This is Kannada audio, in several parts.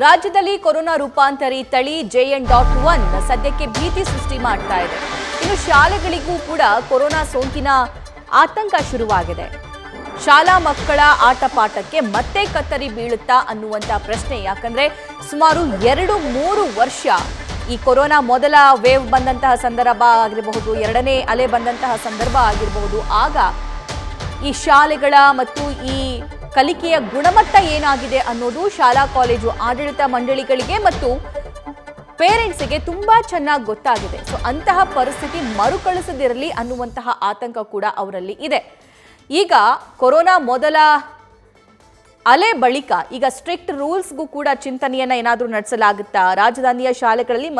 ರಾಜ್ಯದಲ್ಲಿ ಕೊರೋನಾ ರೂಪಾಂತರಿ ತಳಿ JN.1 ಸದ್ಯಕ್ಕೆ ಭೀತಿ ಸೃಷ್ಟಿ ಮಾಡ್ತಾ ಇದೆ. ಇನ್ನು ಶಾಲೆಗಳಿಗೂ ಕೂಡ ಕೊರೋನಾ ಸೋಂಕಿನ ಆತಂಕ ಶುರುವಾಗಿದೆ. ಶಾಲಾ ಮಕ್ಕಳ ಆಟಪಾಠಕ್ಕೆ ಮತ್ತೆ ಕತ್ತರಿ ಬೀಳುತ್ತಾ ಅನ್ನುವಂತ ಪ್ರಶ್ನೆ. ಯಾಕಂದ್ರೆ ಸುಮಾರು 2-3 ವರ್ಷ ಈ ಕೊರೋನಾ ಮೊದಲ ವೇವ್ ಬಂದಂತಹ ಸಂದರ್ಭ ಆಗಿರಬಹುದು, ಎರಡನೇ ಅಲೆ ಬಂದಂತಹ ಸಂದರ್ಭ ಆಗಿರಬಹುದು, ಆಗ ಈ ಶಾಲೆಗಳ ಮತ್ತು ಈ ಕಲಿಕೆಯ ಗುಣಮಟ್ಟ ಏನಾಗಿದೆ ಅನ್ನೋದು ಶಾಲಾ ಕಾಲೇಜು ಆಡಳಿತ ಮಂಡಳಿಗಳಿಗೆ ಮತ್ತು ಪೇರೆಂಟ್ಸ್ಗೆ ತುಂಬಾ ಚೆನ್ನಾಗಿ ಗೊತ್ತಾಗಿದೆ. ಸೊ ಅಂತಹ ಪರಿಸ್ಥಿತಿ ಮರುಕಳಿಸದಿರಲಿ ಅನ್ನುವಂತಹ ಆತಂಕ ಕೂಡ ಅವರಲ್ಲಿ ಇದೆ. ಈಗ ಕೊರೋನಾ ಮೊದಲ ಅಲೆ ಬಳಿಕ ಈಗ ಸ್ಟ್ರಿಕ್ಟ್ ರೂಲ್ಸ್ಗೂ ಕೂಡ ಚಿಂತನೆಯನ್ನ ಏನಾದರೂ ನಡೆಸಲಾಗುತ್ತಾ? ರಾಜಧಾನಿಯ ಶಾಲೆಗಳಲ್ಲಿ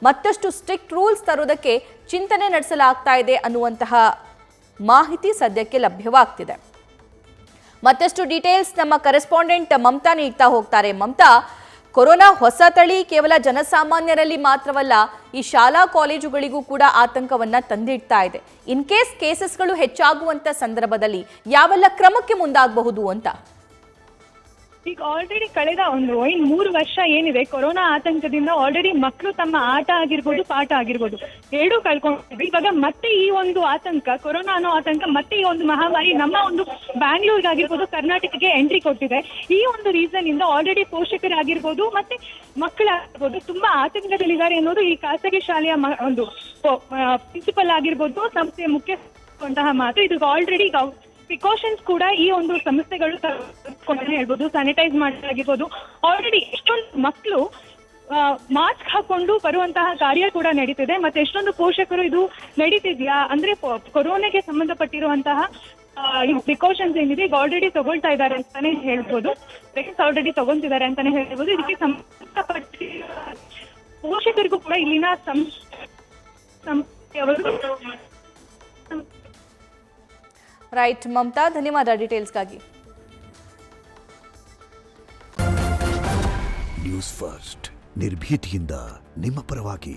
ಮತ್ತಷ್ಟು ಸ್ಟ್ರಿಕ್ಟ್ ರೂಲ್ಸ್ ತರೋದಕ್ಕೆ ಚಿಂತನೆ ನಡೆಸಲಾಗ್ತಾ ಇದೆ ಅನ್ನುವಂತಹ ಮಾಹಿತಿ ಸದ್ಯಕ್ಕೆ ಲಭ್ಯವಾಗ್ತಿದೆ. ಮತ್ತಷ್ಟು ಡೀಟೇಲ್ಸ್ ನಮ್ಮ ಕರೆಸ್ಪಾಂಡೆಂಟ್ ಮಮತಾ ನೀಡ್ತಾ ಹೋಗ್ತಾರೆ. ಮಮತಾ, ಕೊರೋನಾ ಹೊಸ ತಳಿ ಕೇವಲ ಜನಸಾಮಾನ್ಯರಲ್ಲಿ ಮಾತ್ರವಲ್ಲ, ಈ ಶಾಲಾ ಕಾಲೇಜುಗಳಿಗೂ ಕೂಡ ಆತಂಕವನ್ನ ತಂದಿಡ್ತಾ ಇದೆ. ಇನ್ ಕೇಸ್ ಕೇಸಸ್ಗಳು ಹೆಚ್ಚಾಗುವಂತ ಸಂದರ್ಭದಲ್ಲಿ ಯಾವೆಲ್ಲ ಕ್ರಮಕ್ಕೆ ಮುಂದಾಗಬಹುದು ಅಂತ? ಈಗ ಆಲ್ರೆಡಿ ಕಳೆದ 3 ವರ್ಷ ಏನಿದೆ ಕೊರೋನಾ ಆತಂಕದಿಂದ ಆಲ್ರೆಡಿ ಮಕ್ಕಳು ತಮ್ಮ ಆಟ ಆಗಿರ್ಬೋದು, ಪಾಠ ಆಗಿರ್ಬೋದು ಎರಡೂ ಕಳ್ಕೊಂಡಿದ್ರು. ಇವಾಗ ಮತ್ತೆ ಈ ಒಂದು ಆತಂಕ, ಕೊರೋನಾ ಅನ್ನೋ ಆತಂಕ, ಮತ್ತೆ ಈ ಒಂದು ಮಹಾಮಾರಿ ನಮ್ಮ ಒಂದು ಬ್ಯಾಂಗ್ಳೂರ್ಗಾಗಿರ್ಬೋದು, ಕರ್ನಾಟಕಕ್ಕೆ ಎಂಟ್ರಿ ಕೊಟ್ಟಿದೆ. ಈ ಒಂದು ರೀಸನ್ ಇಂದ ಆಲ್ರೆಡಿ ಪೋಷಕರಾಗಿರ್ಬೋದು ಮತ್ತೆ ಮಕ್ಕಳಾಗಿರ್ಬೋದು ತುಂಬಾ ಆತಂಕದಲ್ಲಿದ್ದಾರೆ ಅನ್ನೋದು ಈ ಖಾಸಗಿ ಶಾಲೆಯ ಒಂದು ಪ್ರಿನ್ಸಿಪಲ್ ಆಗಿರ್ಬೋದು, ಸಂಸ್ಥೆಯ ಮುಖ್ಯಸ್ಥಂತಹ ಮಾತು. ಇದು ಆಲ್ರೆಡಿ ಪ್ರಿಕಾಷನ್ಸ್ ಕೂಡ ಈ ಒಂದು ಸಂಸ್ಥೆಗಳು ಹೇಳ್ಬೋದು, ಸ್ಯಾನಿಟೈಸ್ ಮಾಡಲಾಗಿರ್ಬೋದು. ಆಲ್ರೆಡಿ ಎಷ್ಟೊಂದು ಮಕ್ಕಳು ಮಾಸ್ಕ್ ಹಾಕೊಂಡು ಬರುವಂತಹ ಕಾರ್ಯ ಕೂಡ ನಡೀತಿದೆ. ಮತ್ತೆ ಎಷ್ಟೊಂದು ಪೋಷಕರು ಇದು ನಡೀತಿದ್ಯಾ ಅಂದ್ರೆ ಕೊರೋನಾಗೆ ಸಂಬಂಧಪಟ್ಟಿರುವಂತಹ ಪ್ರಿಕಾಷನ್ಸ್ ಏನಿದೆ ಈಗ ಆಲ್ರೆಡಿ ತಗೊಳ್ತಾ ಇದ್ದಾರೆ ಅಂತಾನೆ ಹೇಳ್ಬೋದು, ಆಲ್ರೆಡಿ ತಗೊಂತಿದ್ದಾರೆ ಅಂತಾನೆ ಹೇಳ್ಬೋದು. ಇದಕ್ಕೆ ಸಂಬಂಧಪಟ್ಟ ಪೋಷಕರಿಗೂ ಕೂಡ ಇಲ್ಲಿನ ಸಂಸ್ಥೆಯವರು ರೈಟ್ ಮಮತಾ, ಧನ್ಯವಾದ ಡೀಟೇಲ್ಸ್ಗಾಗಿ. ನ್ಯೂಸ್ ಫಸ್ಟ್ ನಿರ್ಭೀತಿಯಿಂದ ನಿಮ್ಮ ಪರವಾಗಿ.